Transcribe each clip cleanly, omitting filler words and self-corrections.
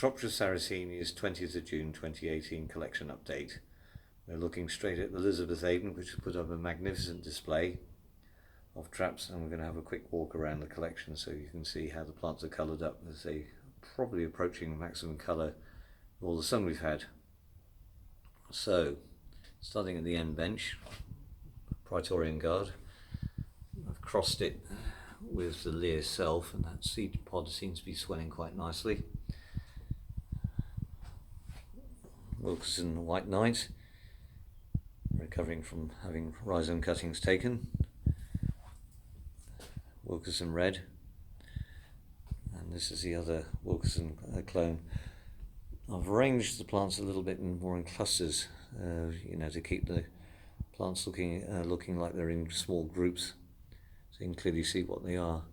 Shropshire Sarracenia's 20th of June 2018 collection update. We're looking straight at Elizabeth Aden, which has put up a magnificent display of traps, and we're going to have a quick walk around the collection so you can see how the plants are coloured up as they probably approaching maximum colour of all the sun we've had. So, starting at the end bench, Praetorian Guard, I've crossed it with the Lear self, and that seed pod seems to be swelling quite nicely. Wilkinson White Knight, recovering from having rhizome cuttings taken. Wilkinson Red, and this is the other Wilkinson clone. I've arranged the plants a little bit more in clusters, to keep the plants looking like they're in small groups, so you can clearly see what they are.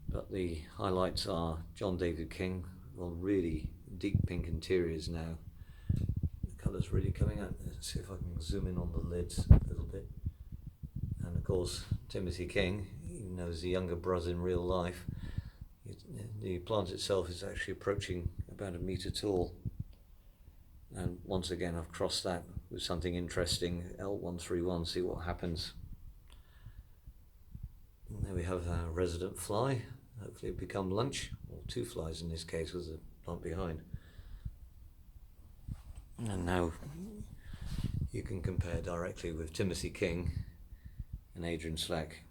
But the highlights are John David King on really deep pink interiors now. The colour's really coming out. Let's see if I can zoom in on the lids a little bit. And of course, Timothy King, even though he's a younger brother in real life, the plant itself is actually approaching about 1 metre tall. And once again, I've crossed that with something interesting, L131, see what happens. And there we have our resident fly. Hopefully it become lunch, or 2 flies in this case with the plant behind. And now you can compare directly with Timothy King and Adrian Slack.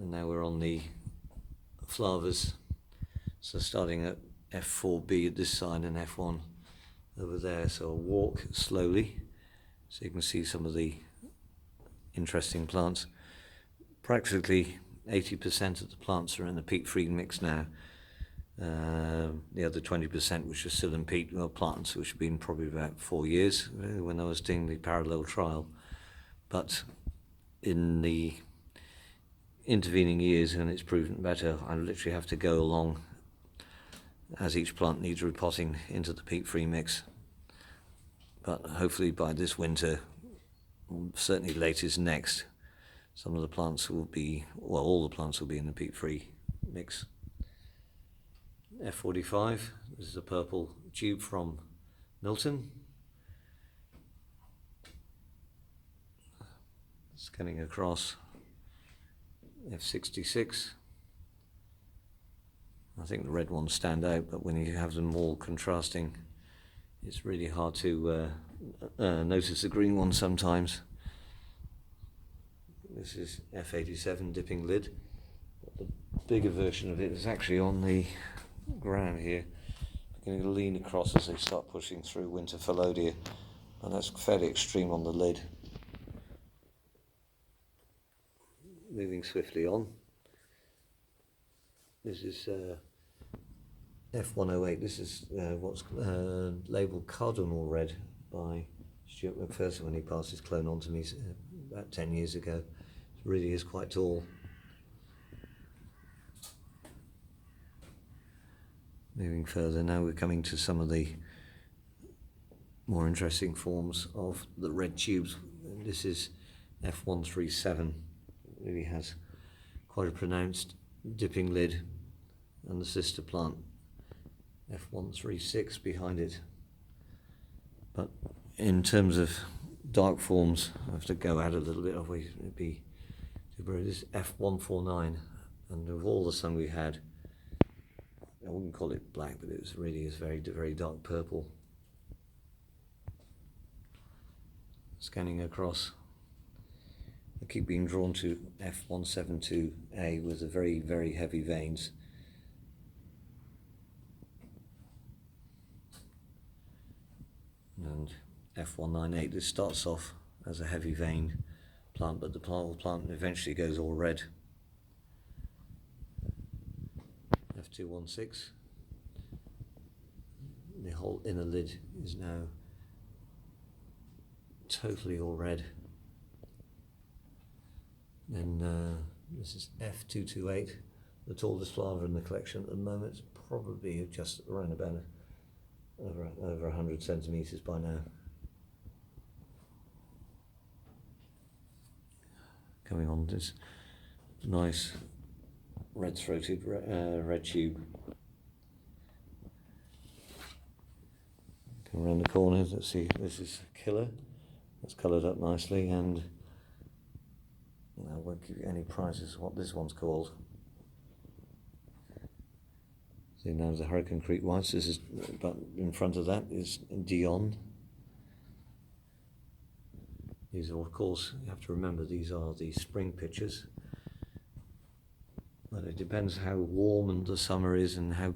And now we're on the flavas, so starting at F4B at this side and F1 over there. So I'll walk slowly so you can see some of the interesting plants. Practically 80% of the plants are in the peat-free mix now. The other 20% which are still in peat are plants which have been probably about 4 years when I was doing the parallel trial. But in the intervening years, and it's proven better, I literally have to go along as each plant needs repotting into the peat-free mix. But hopefully by this winter, certainly latest next, some of the plants will be, well, all the plants will be in the peat-free mix. F45, this is a purple tube from Milton. Scanning across. F66. I think the red ones stand out, but when you have them all contrasting, it's really hard to notice the green one sometimes. This is F87 dipping lid. The bigger version of it is actually on the ground here, beginning to lean across as they start pushing through winter phalodia, and that's fairly extreme on the lid. Moving swiftly on. This is F108. This is what's labelled Cardinal Red by Stuart McPherson when he passed his clone on to me about 10 years ago. It really is quite tall. Moving further, now we're coming to some of the more interesting forms of the red tubes. This is F137. It really has quite a pronounced dipping lid, and the sister plant F136 behind it. But in terms of dark forms, I have to go out a little bit. It'd be this F149, and of all the sun we had, I wouldn't call it black, but it was really very, very dark purple. Scanning across, I keep being drawn to F172A with the very, very heavy veins. And F198, this starts off as a heavy vein plant, but the plant eventually goes all red. F216, the whole inner lid is now totally all red. Then this is F228, the tallest flower in the collection at the moment. It's probably just around about over 100 centimetres by now. Coming on this nice red-throated red tube. Come around the corner, let's see, this is Killer. That's coloured up nicely, and I won't give you any prizes what this one's called. See, now the Hurricane Creek Whites. This is, but in front of that is Dion. These are, of course, you have to remember, these are the spring pictures. But it depends how warm the summer is and how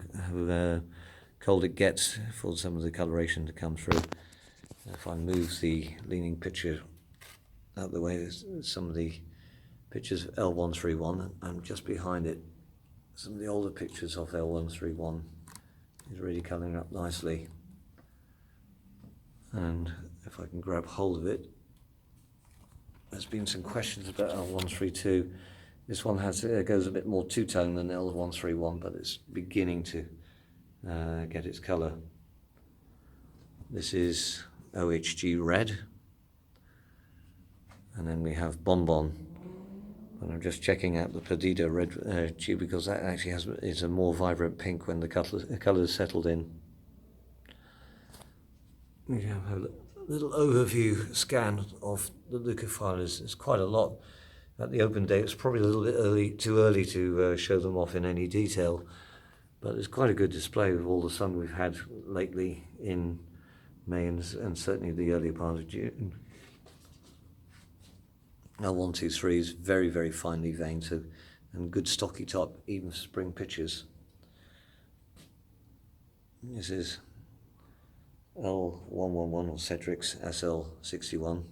cold it gets for some of the coloration to come through. If I move the leaning picture out of the way, there's some of the pictures of L131, and just behind it, some of the older pictures of L131 is really colouring up nicely. And if I can grab hold of it, there's been some questions about L132. This one goes a bit more two-tone than L131, but it's beginning to get its colour. This is OHG Red, and then we have Bonbon, and I'm just checking out the Perdido Red tube, because that actually is a more vibrant pink when the colours settled in. We have a little overview scan of the leucophilas. It's quite a lot. At the open day, it's probably a little bit too early to show them off in any detail, but it's quite a good display with all the sun we've had lately in May and certainly the early part of June. L123 is very, very finely veined, so, and good stocky top, even for spring pictures. This is L111 or Cedric's SL61.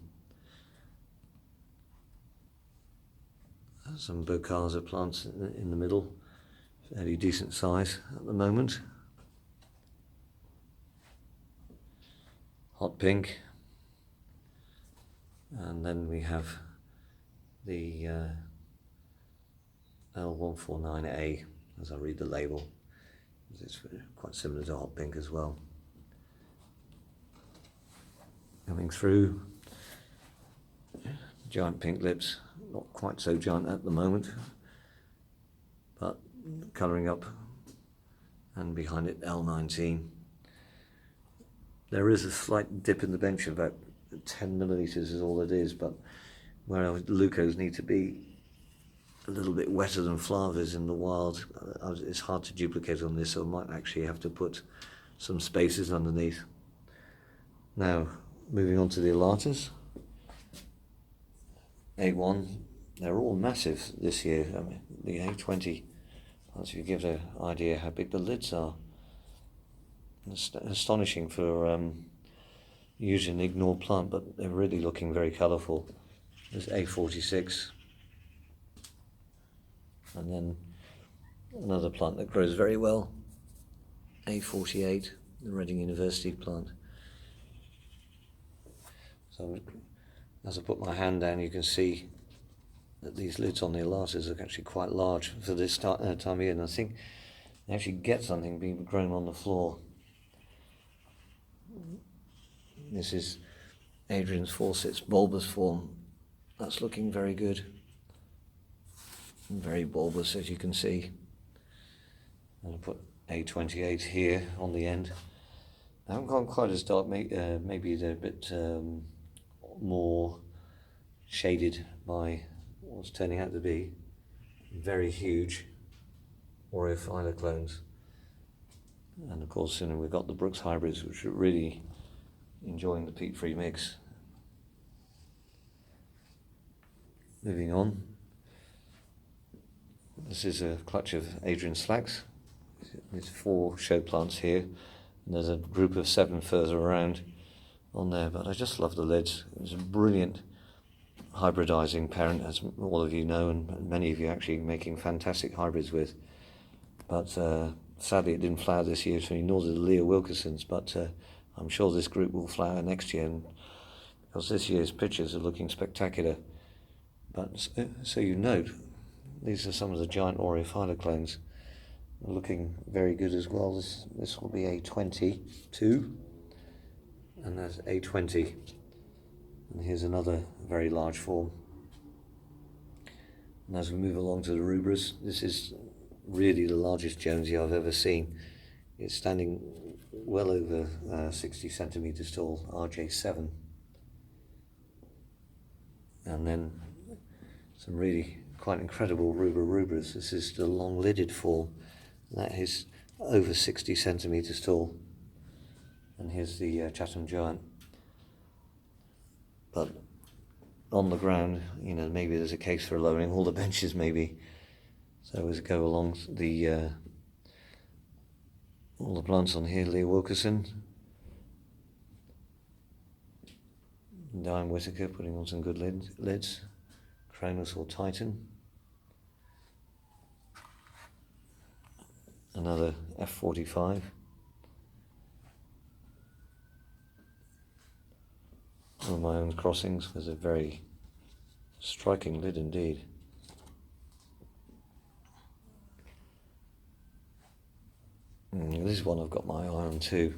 Some Bocasa plants in the middle, fairly decent size at the moment. Hot pink, and then we have the L149A, as I read the label. It's quite similar to hot pink as well. Coming through, giant pink lips, not quite so giant at the moment, but colouring up, and behind it L19. There is a slight dip in the bench of about 10 millimetres is all it is, but where leucos need to be a little bit wetter than flavas in the wild, it's hard to duplicate on this, so I might actually have to put some spaces underneath. Now, moving on to the Alatas. A1, they're all massive this year. I mean, the A20, once you give an idea how big the lids are. It's astonishing for usually an ignored plant, but they're really looking very colourful. There's A46, and then another plant that grows very well, A48, the Reading University plant. So as I put my hand down, you can see that these lids on the Alatas are actually quite large for this time of year, and I think they actually get something being grown on the floor. This is Adrian's Fawcett's bulbous form. That's looking very good. Very bulbous, as you can see. And I'll put A28 here on the end. I haven't gone quite as dark, maybe they're a bit more shaded by what's turning out to be very huge Oreophylla clones. And of course, we've got the Brooks hybrids, which are really enjoying the peat-free mix. Moving on, this is a clutch of Adrian Slacks. There's 4 show plants here, and there's a group of 7 further around on there, but I just love the lids. It's a brilliant hybridizing parent, as all of you know, and many of you actually making fantastic hybrids with. But sadly it didn't flower this year, nor did the Leah Wilkinsons, but I'm sure this group will flower next year, because this year's pictures are looking spectacular. But so you note, these are some of the giant Oreophylla clones. They're looking very good as well. This will be A22, and that's A20. And here's another very large form. And as we move along to the Rubras, this is really the largest Jonesie I've ever seen. It's standing well over 60 centimeters tall, RJ7. And then some really quite incredible rubras. This is the long-lidded form. That is over 60 centimeters tall. And here's the Chatham Giant. But on the ground, you know, maybe there's a case for lowering all the benches, maybe. So as we go along, all the plants on here, Leo Wilkerson, Diane Whittaker putting on some good lids, Cronus or Titan, another F45, one of my own crossings with a very striking lid indeed. This is one I've got my eye on too.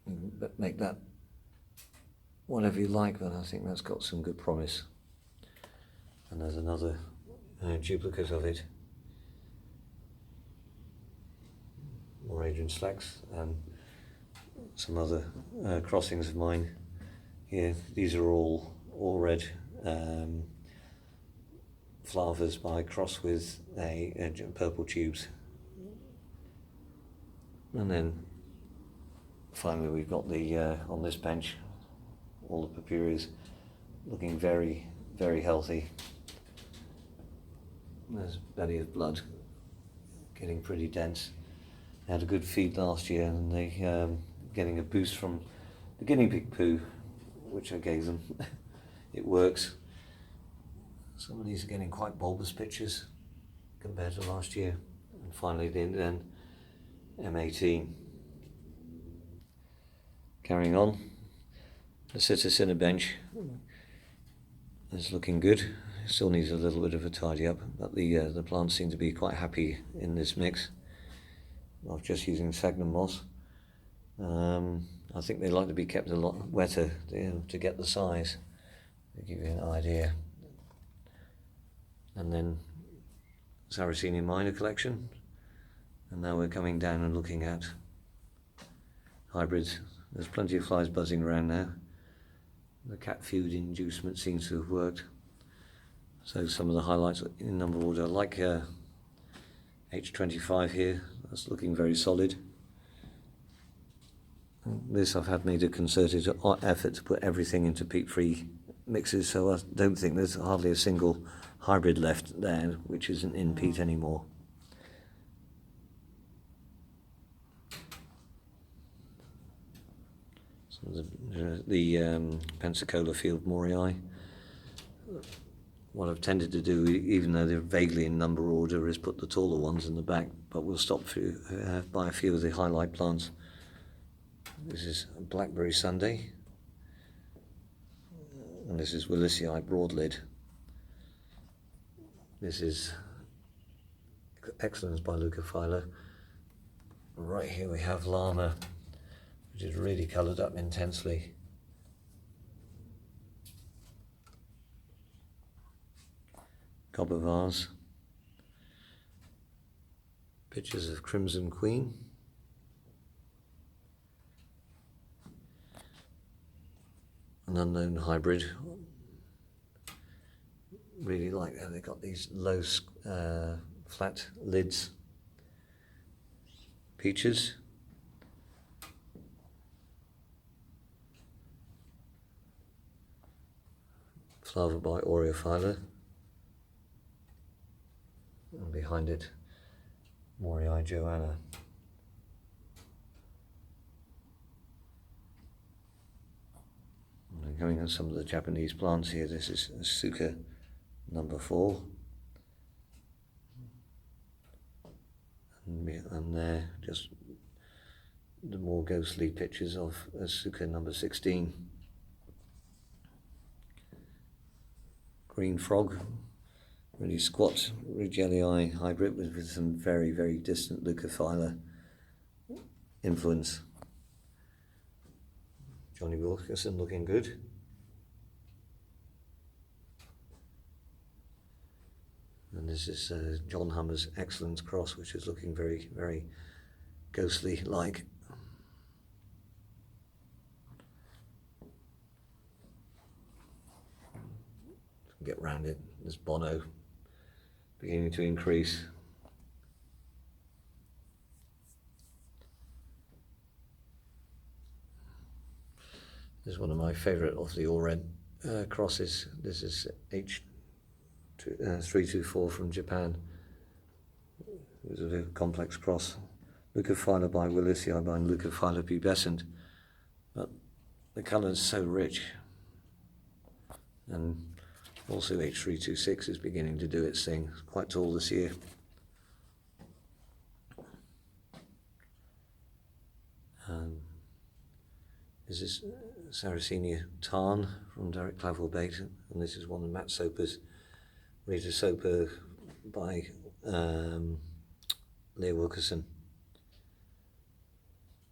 But make that whatever you like, but I think that's got some good promise. And there's another duplicate of it. More Adrian Slacks and some other crossings of mine here. These are all red flavas by cross with a purple tubes. And then finally we've got the on this bench all the Papyrias looking very, very healthy. There's belly of blood getting pretty dense. They had a good feed last year and they getting a boost from the guinea pig poo which I gave them. It works. Some of these are getting quite bulbous pictures compared to last year. And finally then M18. Carrying on, the Sarracenia bench is looking good. It still needs a little bit of a tidy up, but the plants seem to be quite happy in this mix of just using sphagnum moss. I think they like to be kept a lot wetter to get the size, to give you an idea. And then Sarracenia minor collection, and now we're coming down and looking at hybrids. There's plenty of flies buzzing around now. The cat food inducement seems to have worked. So some of the highlights in number order, like H25 here, that's looking very solid. This I've made a concerted effort to put everything into peat-free mixes, so I don't think there's hardly a single hybrid left there which isn't in peat anymore. So the Pensacola Field Morii. What I've tended to do, even though they're vaguely in number order, is put the taller ones in the back, but we'll stop by a few of the highlight plants. This is Blackberry Sunday, and this is Willisii Broadlid. This is Excellence by Leucophylla. Right here we have Llama, which is really coloured up intensely. Copper vase. Pictures of Crimson Queen. An unknown hybrid. Really like how they've got these low flat lids. Peaches. Flower by Aureophylla. And behind it, Morii Joanna. And going on some of the Japanese plants here, this is Asuka number 4. And there, just the more ghostly pictures of Asuka number 16. Green Frog. Really squat Regelii hybrid with some very, very distant Leucophylla influence. Johnny Wilkerson looking good. And this is John Hummer's Excellence Cross, which is looking very, very ghostly like. Get round it. There's Bono beginning to increase. This is one of my favourite of the all red crosses. This is H324 from Japan. It was a very complex cross. Leucophylla by Willisi by Leucophylla pubescent. But the colour is so rich. And also H326 is beginning to do its thing. It's quite tall this year. This is Sarracenia Tarn from Derek Clavelbait, and this is one of Matt Soper's Rita Soper by Leah Wilkerson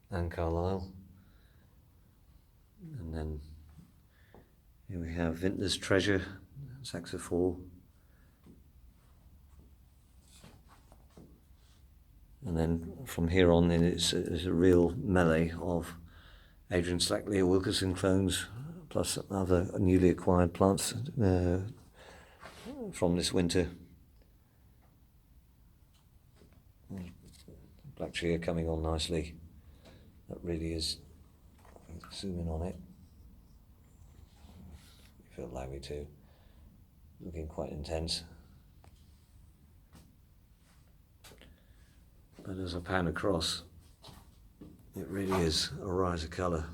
and Carlisle. And then here we have Vintner's Treasure, Saxophore. And then from here on in it's a real melee of Adrian Slack, Leah Wilkerson clones, plus other newly acquired plants from this winter. Black Chia coming on nicely. That really is, zoom in on it, if you'll allow me to. Looking quite intense. But as I pan across, it really is a rise of colour.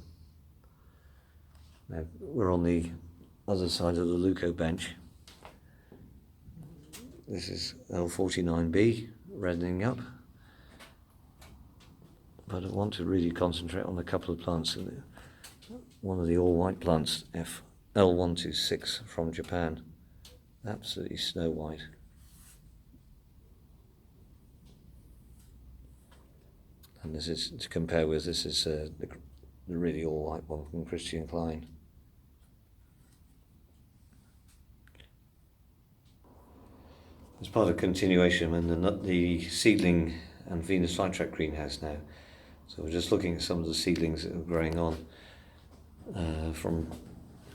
Now, we're on the other side of the Leuco bench. This is L49B, reddening up. But I want to really concentrate on a couple of plants. One of the all-white plants, L126 from Japan. Absolutely snow white. And this is, to compare with, this is the really all-white one from Christian Klein. As part of continuation, and the seedling and Venus flytrap greenhouse now. So we're just looking at some of the seedlings that are growing on from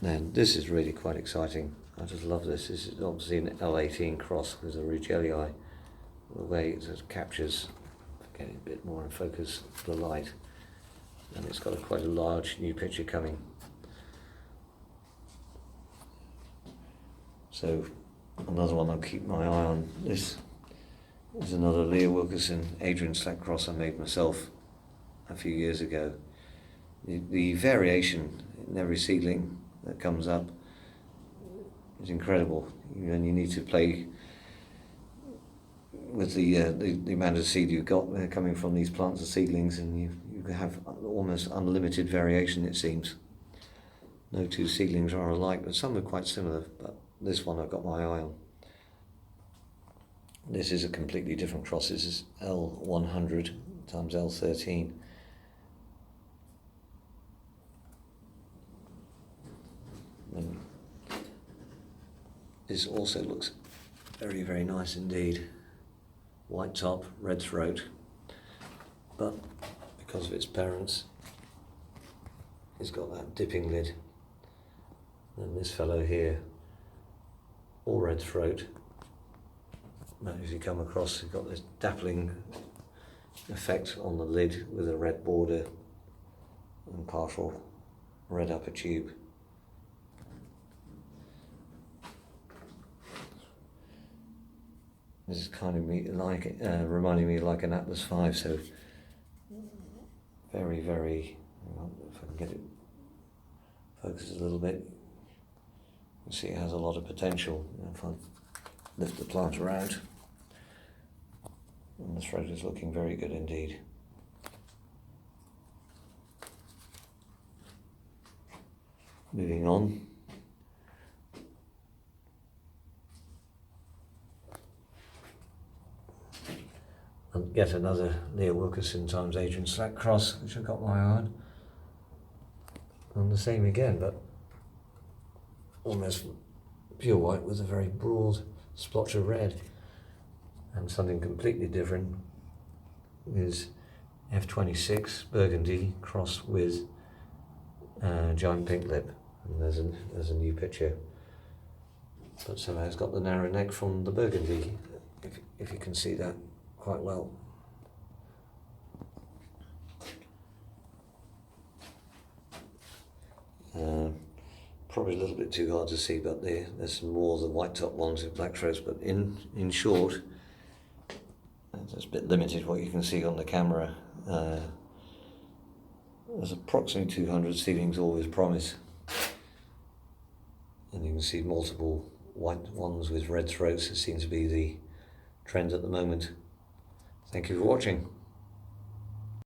then. This is really quite exciting. I just love this. This is obviously an L18 cross with a Rugelii. The way it captures, getting a bit more in focus, the light, and it's got quite a large new picture coming. So another one I'll keep my eye on. This is another Leah Wilkerson Adrian Slack cross I made myself a few years ago. The variation in every seedling that comes up is incredible, and you need to play with the amount of seed you've got coming from these plants and seedlings, and you have almost unlimited variation, it seems. No two seedlings are alike, but some are quite similar, but this one I've got my eye on. This is a completely different cross. This is L100 times L13. And this also looks very, very nice indeed. White top, red throat, but because of its parents, it's got that dipping lid. And this fellow here, all red throat. But as you come across, you've got this dappling effect on the lid with a red border and partial red upper tube. This is kind of reminding me like an Atlas V, so very, very, if I can get it focused a little bit, you see it has a lot of potential. If I lift the plant around, and the throat is looking very good indeed. Moving on. And yet another Leah Wilkerson times Adrian Slack cross, which I've got my eye on. And the same again, but almost pure white with a very broad splotch of red. And something completely different is F26 Burgundy crossed with giant pink lip. And there's a new picture. But somehow it's got the narrow neck from the Burgundy, if you can see that quite well. Probably a little bit too hard to see, but there's some more of the white top ones with black throats, but in short, it's a bit limited what you can see on the camera. There's approximately 200 seedlings, all with promise. And you can see multiple white ones with red throats. It seems to be the trend at the moment. Thank you for watching.